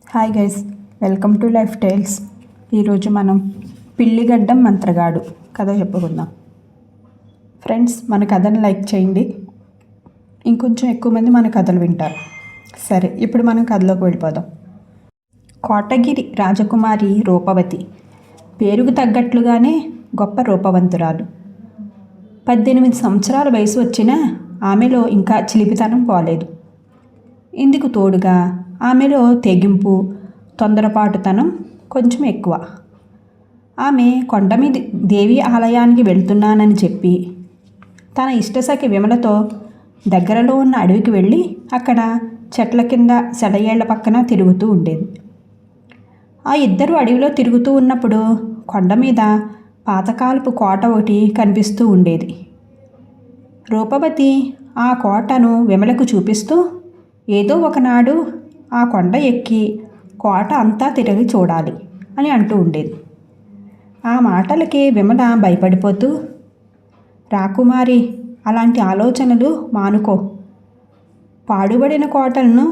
Hi guys, welcome to life tiles. ఈరోజు మనం పిల్లిగడ్డం మంత్రగాడు కథ చెప్పుకుందాం. ఫ్రెండ్స్, మన కథను లైక్ చేయండి, ఇంకొంచెం ఎక్కువ మంది మన కథలు వింటారు. సరే, ఇప్పుడు మనం కథలోకి వెళ్ళిపోదాం. కోటగిరి రాజకుమారి రూపవతి పేరుకు తగ్గట్లుగానే గొప్ప రూపవంతురాలు. 18 సంవత్సరాల వయసు వచ్చినా ఆమెలో ఇంకా చిలిపితనం పోలేదు. ఇందుకు తోడుగా ఆమెలో తెగింపు, తొందరపాటుతనం కొంచెం ఎక్కువ. ఆమె కొండమీది దేవి ఆలయానికి వెళ్తున్నానని చెప్పి తన ఇష్టసఖి విమలతో దగ్గరలో ఉన్న అడవికి వెళ్ళి అక్కడ చెట్ల కింద సెడయేళ్ల పక్కన తిరుగుతూ ఉండేది. ఆ ఇద్దరు అడవిలో తిరుగుతూ ఉన్నప్పుడు కొండ మీద పాతకాలపు కోట ఒకటి కనిపిస్తూ ఉండేది. రూపవతి ఆ కోటను విమలకు చూపిస్తూ ఏదో ఒకనాడు ఆ కొండ ఎక్కి కోట అంతా తిరిగి చూడాలి అని అంటూ ఉండేది. ఆ మాటలకి విమల భయపడిపోతూ, రాకుమారి, అలాంటి ఆలోచనలు మానుకో. పాడుబడిన కోటలను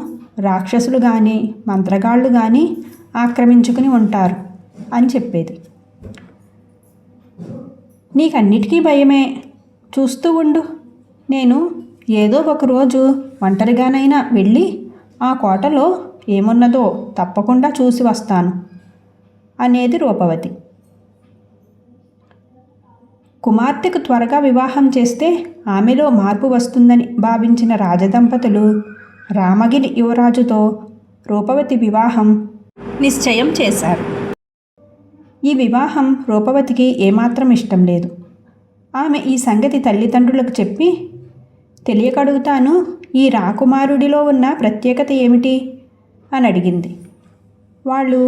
రాక్షసులు కానీ మంత్రగాళ్ళు కానీ ఆక్రమించుకుని ఉంటారు అని చెప్పేది. నీకన్నిటికీ భయమే, చూస్తూ ఉండు. నేను ఏదో ఒకరోజు ఒంటరిగానైనా వెళ్ళి ఆ కోటలో ఏమున్నదో తప్పకుండా చూసి వస్తాను అనేది రూపవతి. కుమార్తెకు త్వరగా వివాహం చేస్తే ఆమెలో మార్పు వస్తుందని భావించిన రాజదంపతులు రామగిరి యువరాజుతో రూపవతి వివాహం నిశ్చయం చేశారు. ఈ వివాహం రూపవతికి ఏమాత్రం ఇష్టం లేదు. ఆమె ఈ సంగతి తల్లిదండ్రులకు చెప్పి, తెలియకడుగుతాను, ఈ రాకుమారుడిలో ఉన్న ప్రత్యేకత ఏమిటి అని అడిగింది. వాళ్ళు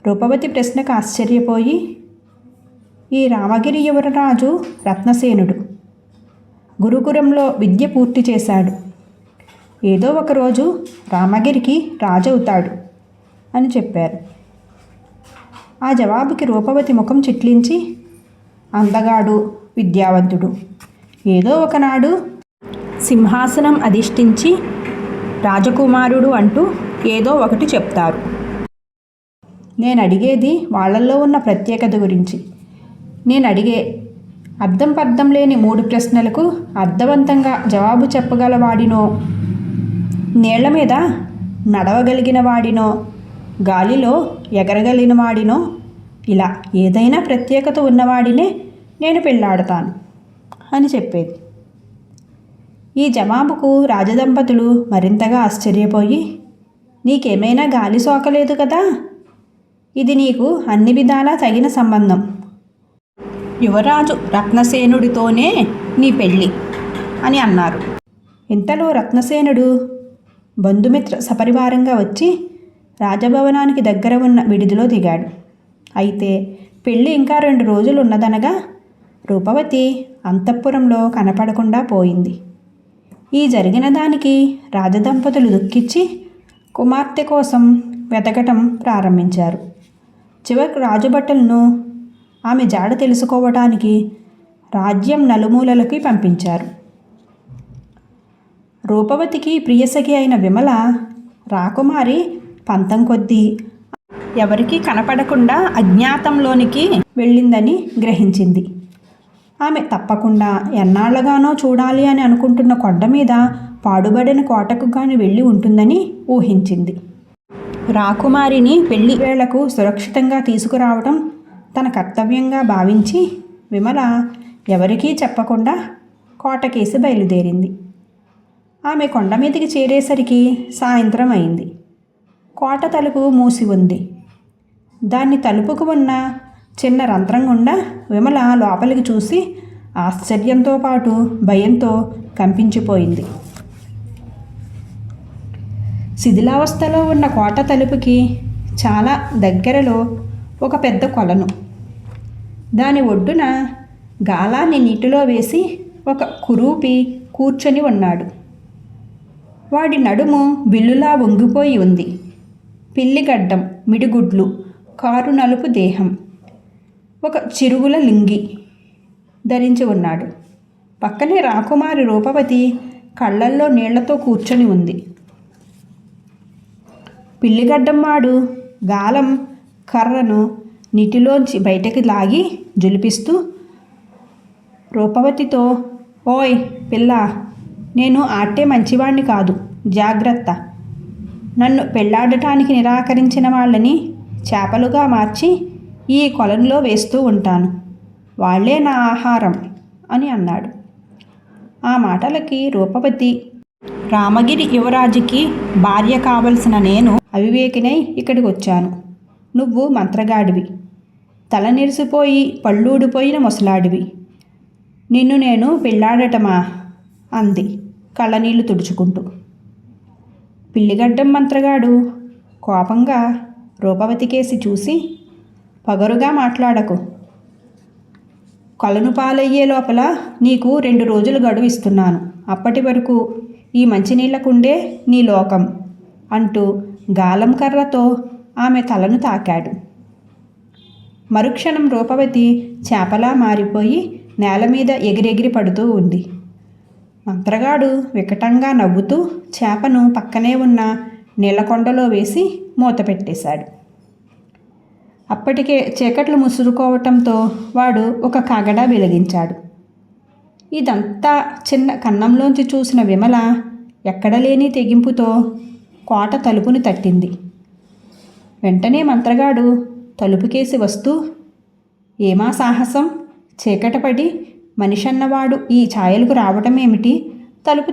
రూపవతి ప్రశ్నకు ఆశ్చర్యపోయి, ఈ రామగిరి యువరాజు రత్నసేనుడు, గురుకులంలో విద్య పూర్తి చేశాడు. ఏదో ఒకరోజు రామగిరికి రాజవుతాడు అని చెప్పారు. ఆ జవాబుకి రూపవతి ముఖం చిట్లించి, అందగాడు, విద్యావంతుడు, ఏదో ఒకనాడు సింహాసనం అధిష్ఠించి రాజకుమారుడు అంటూ ఏదో ఒకటి చెప్తారు. నేను అడిగేది వాళ్ళల్లో ఉన్న ప్రత్యేకత గురించి. నేను అడిగే అర్థం పర్థం లేని 3 ప్రశ్నలకు అర్థవంతంగా జవాబు చెప్పగలవాడినో, నీళ్ల మీద నడవగలిగిన వాడినో, గాలిలో ఎగరగలిగిన వాడినో, ఇలా ఏదైనా ప్రత్యేకత ఉన్నవాడినే నేను పెళ్ళాడతాను అని చెప్పేది. ఈ జవాబుకు రాజదంపతులు మరింతగా ఆశ్చర్యపోయి, నీకేమైనా గాలి సోకలేదు కదా, ఇది నీకు అన్ని విధాలా తగిన సంబంధం. యువరాజు రత్నసేనుడితోనే నీ పెళ్ళి అని అన్నారు. ఇంతలో రత్నసేనుడు బంధుమిత్ర సపరివారంగా వచ్చి రాజభవనానికి దగ్గర ఉన్న విడిదిలో దిగాడు. అయితే పెళ్ళి ఇంకా 2 రోజులు ఉన్నదనగా రూపవతి అంతఃపురంలో కనపడకుండా పోయింది. ఈ జరిగిన దానికి రాజదంపతులు దుఃఖించి కుమార్తె కోసం వెతకటం ప్రారంభించారు. చివరికి రాజభటులను ఆమె జాడ తెలుసుకోవటానికి రాజ్యం నలుమూలలకి పంపించారు. రూపవతికి ప్రియసఖి అయిన విమల రాకుమారి పంతం కొద్దీ ఎవరికీ కనపడకుండా అజ్ఞాతంలోనికి వెళ్ళిందని గ్రహించింది. ఆమె తప్పకుండా ఎన్నాళ్ళగానో చూడాలి అని అనుకుంటున్న కొండ మీద పాడుబడిన కోటకు గాని వెళ్ళి ఉంటుందని ఊహించింది. రాకుమారిని పెళ్లి వేళకు సురక్షితంగా తీసుకురావడం తన కర్తవ్యంగా భావించి విమల ఎవరికీ చెప్పకుండా కోటకేసి బయలుదేరింది. ఆమె కొండ మీదకి చేరేసరికి సాయంత్రం అయింది. కోట తలుపు మూసి ఉంది. దాన్ని తలుపుకు ఉన్న చిన్న రంధ్రం గుండా విమల లోపలికి చూసి ఆశ్చర్యంతో పాటు భయంతో కంపించిపోయింది. శిథిలావస్థలో ఉన్న కోట తలుపుకి చాలా దగ్గరలో ఒక పెద్ద కొలను. దాని ఒడ్డున గాలాన్ని నీటిలో వేసి ఒక కురూపి కూర్చొని ఉన్నాడు. వాడి నడుము బిల్లులా వంగిపోయి ఉంది. పిల్లిగడ్డం, మిడిగుడ్లు, కారు నలుపు దేహం, ఒక చిరుగుల లింగి ధరించి ఉన్నాడు. పక్కనే రాకుమారి రూపవతి కళ్ళల్లో నీళ్లతో కూర్చొని ఉంది. పిల్లిగడ్డంవాడు గాలం కర్రను నీటిలోంచి బయటకి లాగి జులిపిస్తూ రూపవతితో, ఓయ్ పిల్ల, నేను ఆట్టే మంచివాణ్ణి కాదు, జాగ్రత్త. నన్ను పెళ్లాడటానికి నిరాకరించిన వాళ్ళని చేపలుగా మార్చి ఈ కొలంలో వేస్తూ ఉంటాను. వాళ్లే నా ఆహారం అని అన్నాడు. ఆ మాటలకి రూపవతి, రామగిరి యువరాజుకి భార్య కావలసిన నేను అవివేకినై ఇక్కడికి వచ్చాను. నువ్వు మంత్రగాడివి, తల నిరిసిపోయి పళ్ళూడిపోయిన ముసలాడివి. నిన్ను నేను పెళ్ళాడటమా అంది కళ్ళనీళ్లు తుడుచుకుంటూ. పిల్లిగడ్డం మంత్రగాడు కోపంగా రూపవతికేసి చూసి, పగరుగా మాట్లాడకు. కొలను పాలయ్యే లోపల నీకు 2 రోజులు గడువు ఇస్తున్నాను. అప్పటి వరకు ఈ మంచినీళ్లకుండే నీ లోకం అంటూ గాలం కర్రతో ఆమె తలను తాకాడు. మరుక్షణం రూపవతి చేపలా మారిపోయి నేల మీద ఎగిరెగిరి పడుతూ ఉంది. మంత్రగాడు వికటంగా నవ్వుతూ చేపను పక్కనే ఉన్న నీళ్లకొండలో వేసి మూత పెట్టేశాడు. అప్పటికే చీకట్లు ముసురుకోవటంతో వాడు ఒక కాగడా వెలిగించాడు. ఇదంతా చిన్న కన్నంలోంచి చూసిన విమల ఎక్కడలేని తెగింపుతో కోట తలుపుని తట్టింది. వెంటనే మంత్రగాడు తలుపుకేసి వస్తూ, ఏమా సాహసం, చీకటపడి మనిషన్నవాడు ఈ ఛాయలకు రావటమేమిటి, తలుపు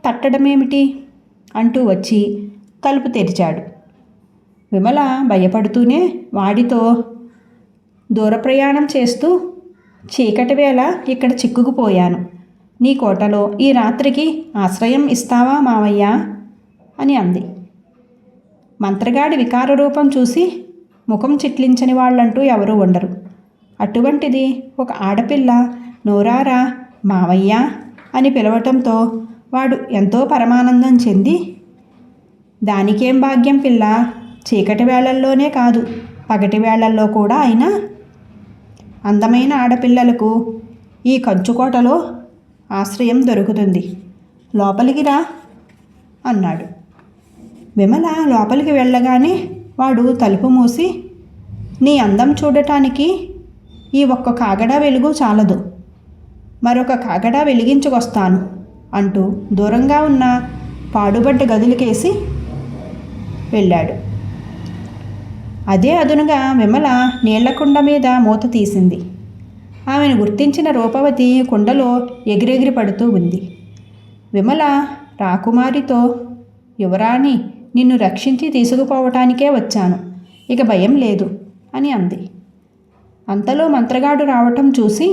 తట్టడమేమిటి అంటూ వచ్చి తలుపు తెరిచాడు. విమల భయపడుతూనే వాడితో, దూర ప్రయాణం చేస్తూ చీకటి వేళ ఇక్కడ చిక్కుకుపోయాను. నీ కోటలో ఈ రాత్రికి ఆశ్రయం ఇస్తావా మావయ్య అని అంది. మంత్రగాడి వికార రూపం చూసి ముఖం చిట్లించని వాళ్ళంటూ ఎవరూ ఉండరు. అటువంటిది ఒక ఆడపిల్ల నోరారా మావయ్య అని పిలవటంతో వాడు ఎంతో పరమానందం చెంది, దానికేం భాగ్యం పిల్ల, చీకటి వేళల్లోనే కాదు పగటి వేళల్లో కూడా అయినా అందమైన ఆడపిల్లలకు ఈ కంచుకోటలో ఆశ్రయం దొరుకుతుంది. లోపలికి రా అన్నాడు. విమల లోపలికి వెళ్ళగానే వాడు తలుపు మూసి, నీ అందం చూడటానికి ఈ ఒక్క కాగడా వెలుగు చాలదు, మరొక కాగడా వెలిగించుకొస్తాను అంటూ దూరంగా ఉన్న పాడుబడ్డ గదులకేసి వెళ్ళాడు. అదే అదునుగా విమల నీళ్లకుండ మీద మూత తీసింది. ఆమెను గుర్తించిన రూపవతి కుండలో ఎగిరెగిరి పడుతూ ఉంది. విమల రాకుమారితో, యువరాణి, నిన్ను రక్షించి తీసుకుపోవటానికే వచ్చాను, ఇక భయం లేదు అని అంది. అంతలో మంత్రగాడు రావటం చూసి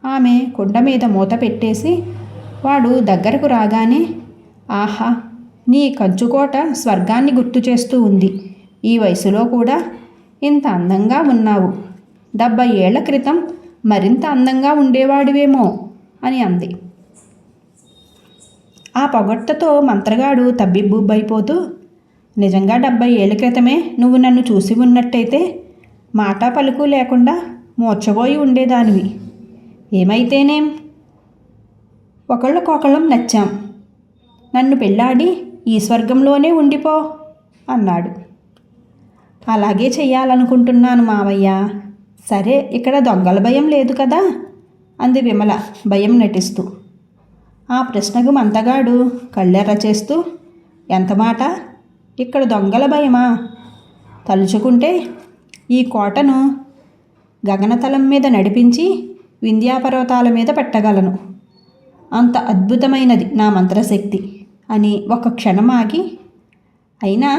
ఆమె కుండ మీద మూత పెట్టేసి వాడు దగ్గరకు రాగానే, ఆహా, నీ కంచుకోట స్వర్గాన్ని గుర్తు చేస్తూ ఉంది. ఈ వయసులో కూడా ఇంత అందంగా ఉన్నావు. 70 ఏళ్ల క్రితం మరింత అందంగా ఉండేవాడివేమో అని అంది. ఆ పొగడ్తతో మంత్రగాడు తబ్బిబ్బుబ్బైపోతూ, నిజంగా 70 ఏళ్ల క్రితమే నువ్వు నన్ను చూసి ఉన్నట్టయితే మాట పలుకు లేకుండా మూర్చబోయి ఉండేదానివి. ఏమైతేనేం, ఒకళ్ళకొకళ్ళం నచ్చాం. నన్ను పెళ్ళాడి ఈ స్వర్గంలోనే ఉండిపో అన్నాడు. అలాగే చెయ్యాలనుకుంటున్నాను మావయ్య. సరే, ఇక్కడ దొంగల భయం లేదు కదా అంది విమల భయం నటిస్తూ. ఆ ప్రశ్నకు మంతగాడు కళ్ళెర్ర చేస్తూ, ఎంత మాట, ఇక్కడ దొంగల భయమా? తలుచుకుంటే ఈ కోటను గగనతలం మీద నడిపించి వింధ్యాపర్వతాల మీద పెట్టగలను. అంత అద్భుతమైనది నా మంత్రశక్తి అని ఒక క్షణం ఆగి, అయినా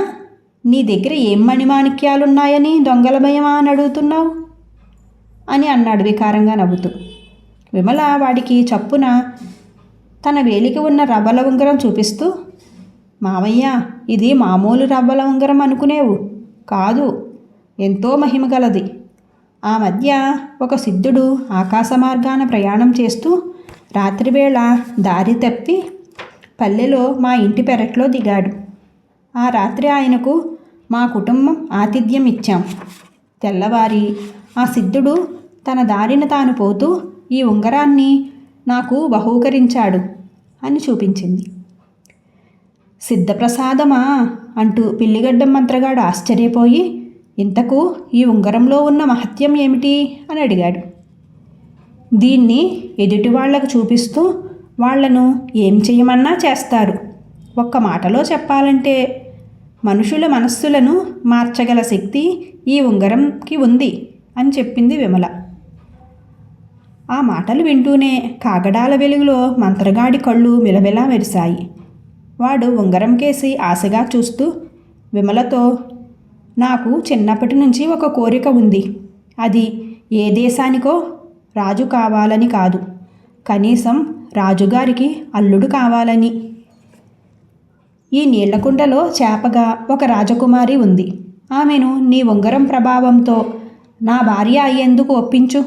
నీ దగ్గర ఏం మణిమాణిక్యాలున్నాయని దొంగల భయమా అని అడుగుతున్నావు అని అన్నాడు వికారంగా నవ్వుతూ. విమల వాడికి చప్పున తన వేలికి ఉన్న రవ్వల ఉంగరం చూపిస్తూ, మావయ్య, ఇది మామూలు రవ్వల ఉంగరం అనుకునేవు కాదు, ఎంతో మహిమగలది. ఆ మధ్య ఒక సిద్ధుడు ఆకాశ మార్గాన ప్రయాణం చేస్తూ రాత్రివేళ దారి తప్పి పల్లెలో మా ఇంటి పెరట్లో దిగాడు. ఆ రాత్రి ఆయనకు మా కుటుంబం ఆతిథ్యం ఇచ్చాం. తెల్లవారి ఆ సిద్ధుడు తన దారిన తాను పోతూ ఈ ఉంగరాన్ని నాకు బహూకరించాడు అని చూపించింది. సిద్ధప్రసాదమా అంటూ పిల్లిగడ్డం మంత్రగాడు ఆశ్చర్యపోయి, ఇంతకు ఈ ఉంగరంలో ఉన్న మహత్యం ఏమిటి అని అడిగాడు. దీన్ని ఎదుటి వాళ్లకు చూపిస్తూ వాళ్లను ఏం చేయమన్నా చేస్తారు. ఒక్క మాటలో చెప్పాలంటే మనుషుల మనస్సులను మార్చగల శక్తి ఈ ఉంగరంకి ఉంది అని చెప్పింది విమల. ఆ మాటలు వింటూనే కాగడాల వెలుగులో మంత్రగాడి కళ్ళు మిలమిలా మెరిశాయి. వాడు ఉంగరం కేసి ఆశగా చూస్తూ విమలతో, నాకు చిన్నప్పటి నుంచి ఒక కోరిక ఉంది. అది ఏ దేశానికో రాజు కావాలని కాదు, కనీసం రాజుగారికి అల్లుడు కావాలని. ఈ నీళ్లకుండలో చేపగా ఒక రాజకుమారి ఉంది. ఆమెను నీ ఉంగరం ప్రభావంతో నా భార్య అయ్యేందుకు ఒప్పించు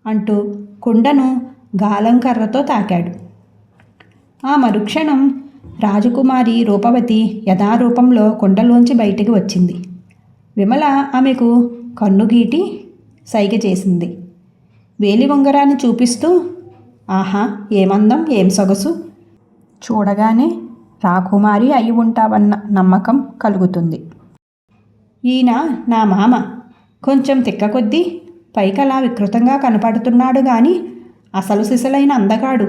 అంటూ కుండను గాలం కర్రతో తాకాడు. ఆ మరుక్షణం రాజకుమారి రూపవతి యథారూపంలో కుండలోంచి బయటికి వచ్చింది. విమల ఆమెకు కన్నుగీటి సైగ చేసింది. వేలి ఉంగరాన్ని చూపిస్తూ, ఆహా, ఏమందం, ఏం సొగసు! చూడగానే రాకుమారి అయి ఉంటావన్న నమ్మకం కలుగుతుంది. ఈయన నా మామ. కొంచెం తిక్క కొద్దీ పైకలా వికృతంగా కనపడుతున్నాడు గాని అసలు సిసలైన అందగాడు.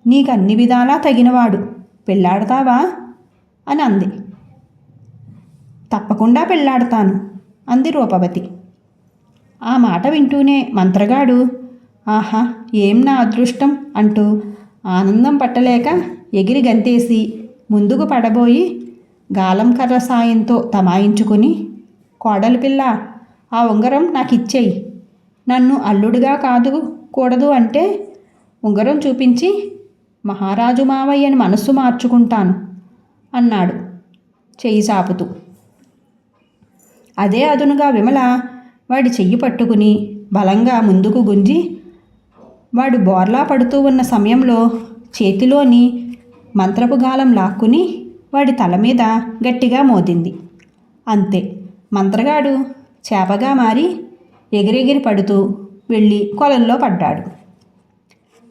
నీకన్ని విధాలా తగినవాడు. పెళ్ళాడతావా అని అంది. తప్పకుండా పెళ్ళాడతాను అంది రూపవతి. ఆ మాట వింటూనే మంత్రగాడు, ఆహా, ఏం నా అదృష్టం అంటూ ఆనందం పట్టలేక ఎగిరి గంతేసి ముందుకు పడబోయి గాలం కర్ర సాయంతో తమాయించుకుని, కోడలి పిల్ల, ఆ ఉంగరం నాకు ఇచ్చేయి. నన్ను అల్లుడుగా కూడదు అంటే ఉంగరం చూపించి మహారాజు మావయ్యని మనస్సు మార్చుకుంటాను అన్నాడు చెయ్యి చాపుతూ. అదే అదునుగా విమల వాడి చెయ్యి పట్టుకుని బలంగా ముందుకు గుంజి వాడు బోర్లా పడుతూ ఉన్న సమయంలో చేతిలోని మంత్రపు గాలం లాక్కుని వాడి తల మీద గట్టిగా మోదింది. అంతే, మంత్రగాడు చేపగా మారి ఎగిరెగిరి పడుతూ వెళ్ళి కొలంలో పడ్డాడు.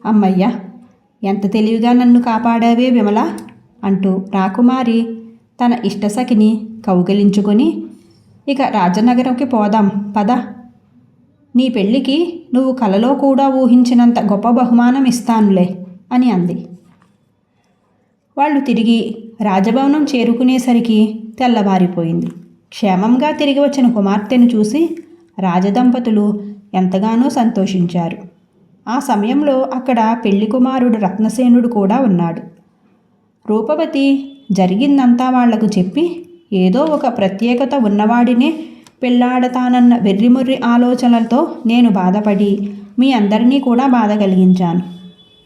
అమ్మయ్య, ఎంత తెలివిగా నన్ను కాపాడావే విమల అంటూ రాకుమారి తన ఇష్టసఖిని కౌగిలించుకొని, ఇక రాజనగరంకి పోదాం పద. నీ పెళ్ళికి నువ్వు కలలో కూడా ఊహించినంత గొప్ప బహుమానం ఇస్తానులే అని అంది. వాళ్ళు తిరిగి రాజభవనం చేరుకునేసరికి తెల్లవారిపోయింది. క్షేమంగా తిరిగి వచ్చిన కుమార్తెను చూసి రాజదంపతులు ఎంతగానో సంతోషించారు. ఆ సమయంలో అక్కడ పెళ్లి కుమారుడు రత్నసేనుడు కూడా ఉన్నాడు. రూపవతి జరిగిందంతా వాళ్లకు చెప్పి, ఏదో ఒక ప్రత్యేకత ఉన్నవాడినే పెళ్ళాడతానన్న వెర్రిమొర్రి ఆలోచనలతో నేను బాధపడి మీ అందరినీ కూడా బాధ కలిగించాను.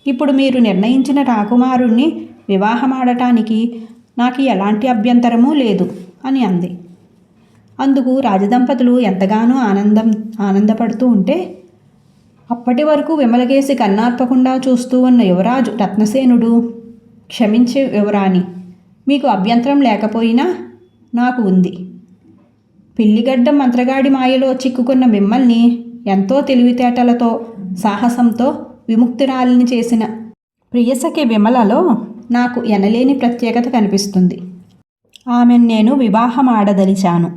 ఇప్పుడు మీరు నిర్ణయించిన రాకుమారుణ్ణి వివాహమాడటానికి నాకు ఎలాంటి అభ్యంతరమూ లేదు అని అంది. అందుకు రాజదంపతులు ఎంతగానో ఆనందపడుతూ ఉంటే, అప్పటి వరకు విమలకేసి కన్నార్పకుండా చూస్తూ ఉన్న యువరాజు రత్నసేనుడు, క్షమించే యువరాణి, మీకు అభ్యంతరం లేకపోయినా నాకు ఉంది. పిల్లిగడ్డం మంత్రగాడి మాయలో చిక్కుకున్న మిమ్మల్ని ఎంతో తెలివితేటలతో సాహసంతో విముక్తురాలిని చేసిన ప్రియసఖి విమలలో నాకు ఎనలేని ప్రత్యేకత కనిపిస్తుంది. ఆమెను నేను వివాహమాడదలిచాను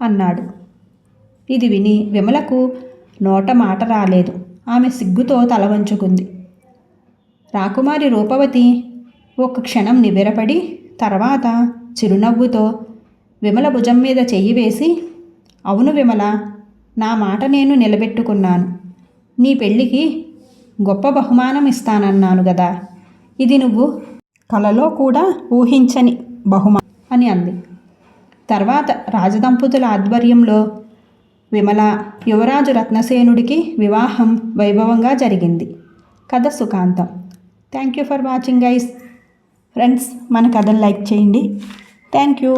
అన్నాడు. ఇది విని విమలకు నోట మాట రాలేదు. ఆమె సిగ్గుతో తల వంచుకుంది. రాకుమారి రూపవతి ఒక క్షణం నివ్వెరపడి తర్వాత చిరునవ్వుతో విమల భుజం మీద చెయ్యి వేసి, అవును విమల, నా మాట నేను నిలబెట్టుకున్నాను. నీ పెళ్ళికి గొప్ప బహుమానం ఇస్తానన్నాను గదా, ఇది నువ్వు కలలో కూడా ఊహించని బహుమానం అని అంది. తర్వాత రాజదంపతుల ఆధ్వర్యంలో విమల యువరాజు రత్నసేనుడికి వివాహం వైభవంగా జరిగింది. కథ సుఖాంతం. Thank you for watching guys. Friends, మన కథను లైక్ చేయండి. Thank you.